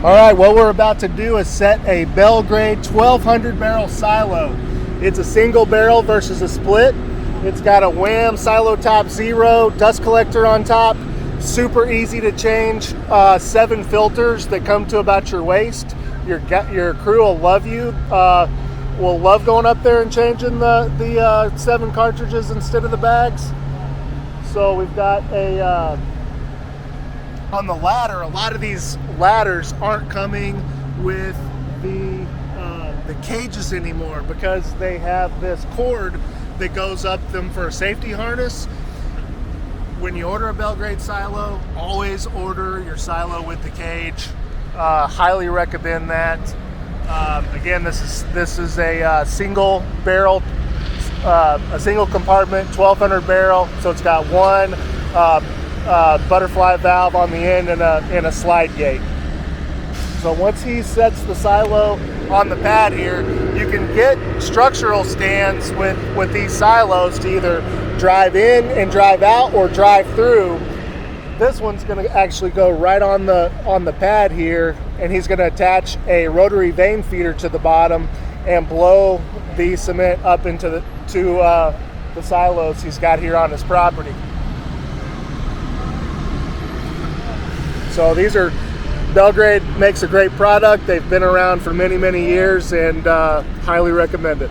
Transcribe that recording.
All right, what we're about to do is set a Belgrade 1200 barrel silo. It's a single barrel versus a split. It's got a Wham SiloTop 0 dust collector on top. Super easy to change. 7 filters that come to about your waist. Your crew will love you. Will love going up there and changing the 7 cartridges instead of the bags. So we've got a on the ladder. A lot of these ladders aren't coming with the cages anymore because they have this cord that goes up them for a safety harness. When you order a Belgrade silo, always order your silo with the cage. Highly recommend that. Again, this is a single barrel, a single compartment, 1200 barrel. So it's got one butterfly valve on the end and a slide gate. So once he sets the silo on the pad here, you can get structural stands with these silos to either drive in and drive out or drive through. This one's going to actually go right on the pad here, and he's going to attach a rotary vane feeder to the bottom and blow the cement up into the silos he's got here on his property. So these are, Belgrade makes a great product. They've been around for many, many years, and highly recommend it.